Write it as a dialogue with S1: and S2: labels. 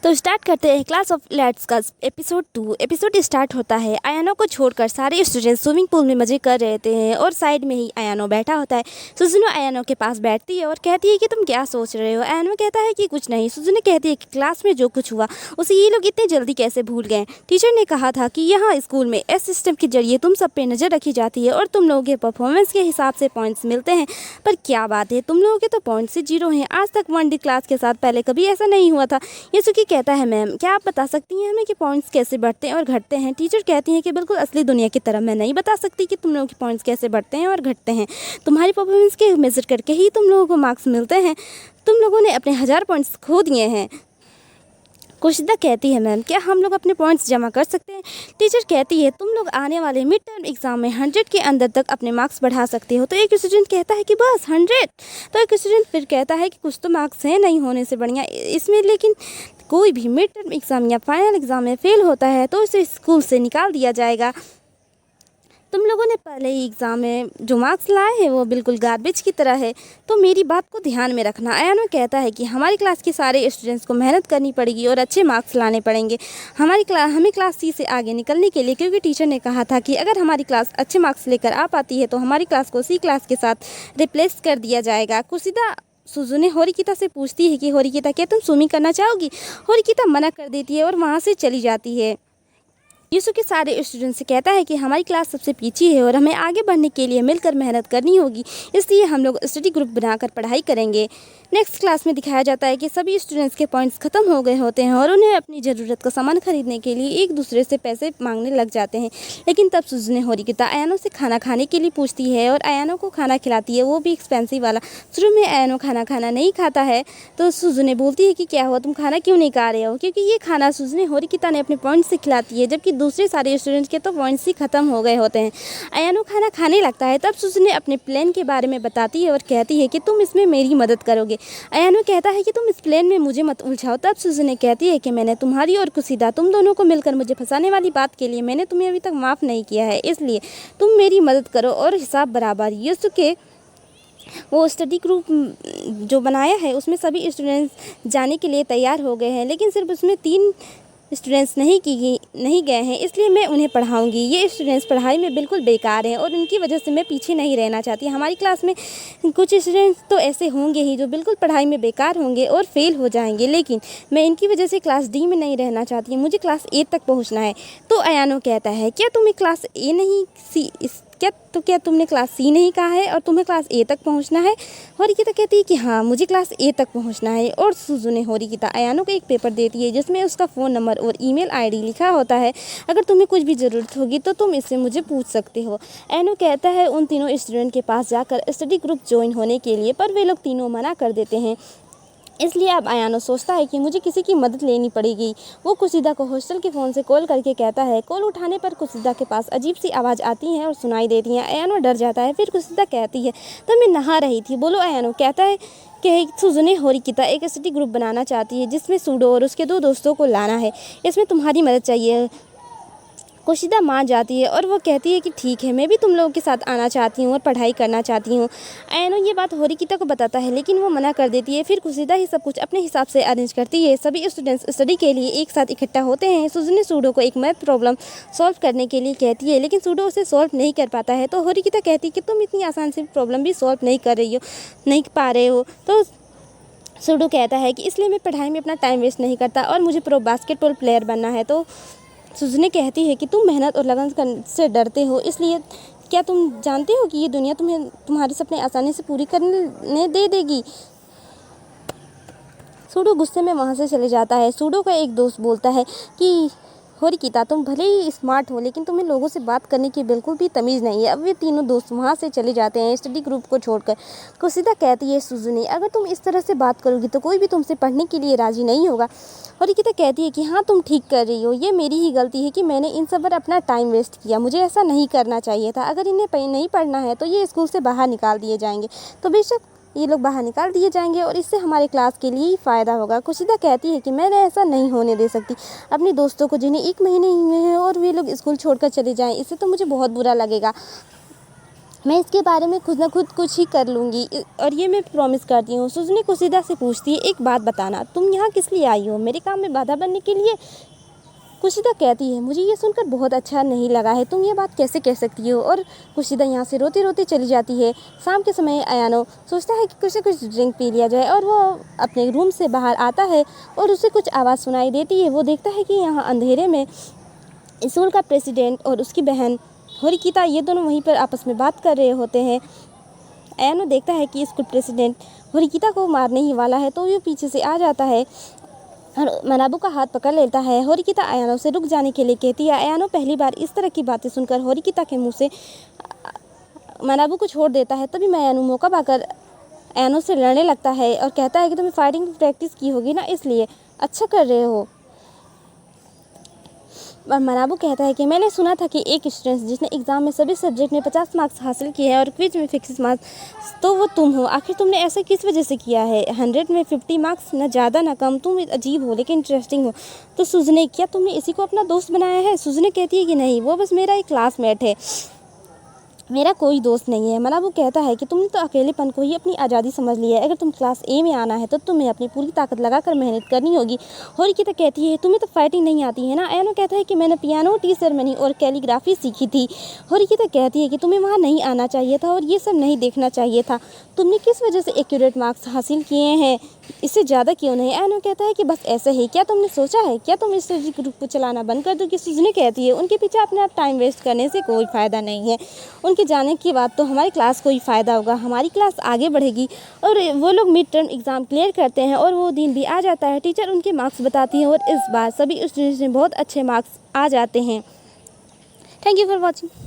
S1: तो स्टार्ट करते हैं क्लास ऑफ लेट्स का एपिसोड 2। एपिसोड स्टार्ट होता है। आयानो को छोड़कर सारे स्टूडेंट्स स्विमिंग पूल में मजे कर रहे थे और साइड में ही आयानो बैठा होता है। सुजुनो आयानो के पास बैठती है और कहती है कि तुम क्या सोच रहे हो। आयानो कहता है कि कुछ नहीं। सुजुनो कहती है कि क्लास में जो कुछ हुआ उसे ये लोग इतने जल्दी कैसे भूल गए। टीचर ने कहा था कि यहाँ स्कूल में इस सिस्टम के जरिए तुम सब पे नज़र रखी जाती है और तुम लोगों के परफॉर्मेंस के हिसाब से पॉइंट्स मिलते हैं। पर क्या बात है, तुम लोगों के तो पॉइंट्स से 0 हैं। आज तक 1D क्लास के साथ पहले कभी ऐसा नहीं हुआ था। येसुकी कहता है, मैम क्या आप बता सकती हैं हमें कि पॉइंट्स कैसे बढ़ते हैं और घटते हैं। टीचर कहती हैं कि बिल्कुल असली दुनिया की तरह मैं नहीं बता सकती कि तुम लोगों के पॉइंट्स कैसे बढ़ते हैं और घटते हैं। तुम्हारी परफॉर्मेंस के मेजर करके ही तुम लोगों को मार्क्स मिलते हैं। तुम लोगों ने अपने 1000 पॉइंट्स खो दिए हैं। कुशिदा कहती है, मैम क्या हम लोग अपने पॉइंट्स जमा कर सकते हैं। टीचर कहती है, तुम लोग आने वाले मिड टर्म एग्जाम में 100 के अंदर तक अपने मार्क्स बढ़ा सकते हो। तो एक स्टूडेंट कहता है कि बस 100। तो एक स्टूडेंट फिर कहता है कि कुछ तो मार्क्स हैं नहीं होने से बढ़िया इसमें, लेकिन कोई भी मिड टर्म एग्ज़ाम या फाइनल एग्ज़ाम में फेल होता है तो उसे स्कूल से निकाल दिया जाएगा। तुम लोगों ने पहले ही एग्ज़ाम में जो मार्क्स लाए हैं वो बिल्कुल गार्बेज की तरह है, तो मेरी बात को ध्यान में रखना। आयानो कहता है कि हमारी क्लास के सारे स्टूडेंट्स को मेहनत करनी पड़ेगी और अच्छे मार्क्स लाने पड़ेंगे हमें क्लास सी से आगे निकलने के लिए, क्योंकि टीचर ने कहा था कि अगर हमारी क्लास अच्छे मार्क्स लेकर आ पाती है तो हमारी क्लास को सी क्लास के साथ रिप्लेस कर दिया जाएगा। कुशिदा सुजुने होरिकिता से पूछती है कि होरिकिता क्या तुम स्विमिंग करना चाहोगी। होरिकिता मना कर देती है और वहाँ से चली जाती है। येसुकी सारे स्टूडेंट्स से कहता है कि हमारी क्लास सबसे पीछे है और हमें आगे बढ़ने के लिए मिलकर मेहनत करनी होगी, इसलिए हम लोग स्टडी ग्रुप बनाकर पढ़ाई करेंगे। नेक्स्ट क्लास में दिखाया जाता है कि सभी स्टूडेंट्स के पॉइंट्स ख़त्म हो गए होते हैं और उन्हें अपनी ज़रूरत का सामान खरीदने के लिए एक दूसरे से पैसे मांगने लग जाते हैं। लेकिन तब सुजुने होरिकिता आयानो से खाना खाने के लिए पूछती है और आयानो को खाना खिलाती है, वो भी एक्सपेंसिव वाला। शुरू में आयानो खाना नहीं खाता है तो सुजुने बोलती है कि क्या हुआ, तुम खाना क्यों नहीं खा रहे हो, क्योंकि ये खाना सुजुने होरिकिता ने अपने पॉइंट्स से खिलाती है, जबकि दूसरे सारे स्टूडेंट्स के तो पॉइंट्स ही ख़त्म हो गए होते हैं। आयानो खाना खाने लगता है। तब सुजुने अपने प्लान के बारे में बताती है और कहती है कि तुम इसमें मेरी मदद करोगे। आयानो कहता है कि तुम इस प्लान में मुझे मत उलझाओ। तब सुजुने कहती है कि मैंने तुम्हारी और कुशिदा तुम दोनों को मिलकर मुझे फंसाने वाली बात के लिए मैंने तुम्हें अभी तक माफ़ नहीं किया है, इसलिए तुम मेरी मदद करो और हिसाब बराबर। येसुके वो स्टडी ग्रुप जो बनाया है उसमें सभी स्टूडेंट्स जाने के लिए तैयार हो गए हैं, लेकिन सिर्फ उसमें 3 स्टूडेंट्स नहीं गए हैं, इसलिए मैं उन्हें पढ़ाऊंगी। ये स्टूडेंट्स पढ़ाई में बिल्कुल बेकार हैं और उनकी वजह से मैं पीछे नहीं रहना चाहती। हमारी क्लास में कुछ स्टूडेंट्स तो ऐसे होंगे ही जो बिल्कुल पढ़ाई में बेकार होंगे और फेल हो जाएंगे, लेकिन मैं इनकी वजह से क्लास डी में नहीं रहना चाहती, मुझे क्लास ए तक पहुंचना है। तो आयानो कहता है, क्या तुम्हें क्लास ए नहीं सी क्या तुमने क्लास सी नहीं कहा है और तुम्हें क्लास ए तक पहुंचना है। होरिकिता कहती है कि हाँ, मुझे क्लास ए तक पहुंचना है। और सुजुने होरिकिता आयानो को एक पेपर देती है जिसमें उसका फ़ोन नंबर और ईमेल आईडी लिखा होता है। अगर तुम्हें कुछ भी ज़रूरत होगी तो तुम इससे मुझे पूछ सकते हो। आयानो कहता है उन तीनों स्टूडेंट के पास जाकर स्टडी ग्रुप ज्वाइन होने के लिए, पर वे लोग तीनों मना कर देते हैं। इसलिए अब आयानो सोचता है कि मुझे किसी की मदद लेनी पड़ेगी। वो कुशिदा को हॉस्टल के फ़ोन से कॉल करके कहता है। कॉल उठाने पर कुशिदा के पास अजीब सी आवाज़ आती है और सुनाई देती है। आयानो डर जाता है। फिर कुशिदा कहती है, तो मैं नहा रही थी, बोलो। आयानो कहता है कि सुजुने होरिकिता एक स्टडी ग्रुप बनाना चाहती है जिसमें सूडो और उसके 2 दोस्तों को लाना है, इसमें तुम्हारी मदद चाहिए। कुशिदा मान जाती है और वो कहती है कि ठीक है, मैं भी तुम लोगों के साथ आना चाहती हूँ और पढ़ाई करना चाहती हूँ। आयानो ये बात होरिकिता को बताता है, लेकिन वो मना कर देती है। फिर कुशिदा ही सब कुछ अपने हिसाब से अरेंज करती है। सभी स्टूडेंट्स स्टडी के लिए एक साथ इकट्ठा होते हैं। सुजुने सूडो को एक मैथ प्रॉब्लम सॉल्व करने के लिए कहती है, लेकिन सूडो उसे सॉल्व नहीं कर पाता है। तो होरिकिता कहती है कि तुम इतनी आसान से प्रॉब्लम भी सॉल्व नहीं पा रहे हो। तो सूडो कहता है कि इसलिए मैं पढ़ाई में अपना टाइम वेस्ट नहीं करता और मुझे प्रो बास्केटबॉल प्लेयर बनना है। तो सुजुने कहती है कि तुम मेहनत और लगन से डरते हो, इसलिए क्या तुम जानते हो कि ये दुनिया तुम्हें तुम्हारे सपने आसानी से पूरी करने दे देगी। सूडो गुस्से में वहाँ से चले जाता है। सूडो का एक दोस्त बोलता है कि होरिकिता तुम भले ही स्मार्ट हो, लेकिन तुम्हें लोगों से बात करने की बिल्कुल भी तमीज़ नहीं है। अब वे तीनों दोस्त वहाँ से चले जाते हैं स्टडी ग्रुप को छोड़कर। कुशिदा कहती है, सुजुने अगर तुम इस तरह से बात करोगी तो कोई भी तुमसे पढ़ने के लिए राज़ी नहीं होगा। होरिकिता कहती है कि हाँ, तुम ठीक कर रही हो, ये मेरी ही गलती है कि मैंने इन सब पर अपना टाइम वेस्ट किया, मुझे ऐसा नहीं करना चाहिए था। अगर इन्हें नहीं पढ़ना है तो ये स्कूल से बाहर निकाल दिए जाएंगे। तो बेशक ये लोग बाहर निकाल दिए जाएंगे और इससे हमारे क्लास के लिए ही फ़ायदा होगा। कुशिदा कहती है कि मैं ऐसा नहीं होने दे सकती। अपने दोस्तों को जिन्हें 1 महीने ही हुए हैं और वे लोग स्कूल छोड़कर चले जाएं, इससे तो मुझे बहुत बुरा लगेगा। मैं इसके बारे में खुद ना खुद कुछ ही कर लूँगी और ये मैं प्रॉमिस करती हूँ। सुजनी कुशिदा से पूछती है, एक बात बताना, तुम यहाँ किस लिए आई हो? मेरे काम में बाधा बनने के लिए? कुशिदा कहती है, मुझे ये सुनकर बहुत अच्छा नहीं लगा है, तुम ये बात कैसे कह सकती हो? और कुशिदा यहाँ से रोती रोती चली जाती है। शाम के समय अयानो सोचता है कि कुछ ड्रिंक पी लिया जाए और वो अपने रूम से बाहर आता है और उसे कुछ आवाज़ सुनाई देती है। वो देखता है कि यहाँ अंधेरे में स्कूल का प्रेसिडेंट और उसकी बहन होरिकिता ये दोनों वहीं पर आपस में बात कर रहे होते हैं। अयानो देखता है कि स्कूल प्रेसिडेंट होरिकिता को मारने ही वाला है, तो वो पीछे से आ जाता है और मनाबू का हाथ पकड़ लेता है। होरिकिता अयानो से रुक जाने के लिए कहती है। अयानो पहली बार इस तरह की बातें सुनकर होरिकिता के मुंह से मनाबू को छोड़ देता है। तभी अयानो मौका पाकर अयानो से लड़ने लगता है और कहता है कि तुम्हें फाइटिंग की प्रैक्टिस की होगी ना, इसलिए अच्छा कर रहे हो। और मनाबू कहता है कि मैंने सुना था कि एक स्टूडेंट जिसने एग्ज़ाम में सभी सब्जेक्ट में 50 मार्क्स हासिल किए हैं और क्विज में 50 मार्क्स, तो वो तुम हो। आखिर तुमने ऐसा किस वजह से किया है? 100 में 50 मार्क्स, ना ज़्यादा ना कम। तुम अजीब हो लेकिन इंटरेस्टिंग हो। तो सुजने, क्या तुमने इसी को अपना दोस्त बनाया है? सुजने कहती है कि नहीं, वो बस मेरा एक क्लासमेट है, मेरा कोई दोस्त नहीं है। मनाबू कहता है कि तुमने तो अकेलेपन को ही अपनी आज़ादी समझ लिया है। अगर तुम क्लास ए में आना है तो तुम्हें अपनी पूरी ताकत लगाकर मेहनत करनी होगी। होरिकिता कहती है, तुम्हें तो फाइटिंग नहीं आती है ना? अयानो कहता है कि मैंने पियानो, टी सेरेमनी और कैलीग्राफी सीखी थी। होरिकिता कहती है कि तुम्हें वहाँ नहीं आना चाहिए था और ये सब नहीं देखना चाहिए था। तुमने किस वजह से एक्यूरेट मार्क्स हासिल किए हैं, इससे ज़्यादा क्यों नहीं? अयानो कहता है कि बस ऐसे ही। क्या तुमने सोचा है, क्या तुम इस ग्रुप को चलाना बंद कर दो? कि सुजनी कहती है, उनके पीछे अपने आप टाइम वेस्ट करने से कोई फ़ायदा नहीं है। उनके जाने के बाद तो हमारी क्लास को ही फ़ायदा होगा, हमारी क्लास आगे बढ़ेगी। और वो लोग मिड टर्म एग्ज़ाम क्लियर करते हैं और वो दिन भी आ जाता है। टीचर उनके मार्क्स बताती है और इस बार सभी स्टूडेंट्स में बहुत अच्छे मार्क्स आ जाते हैं। Thank you for watching.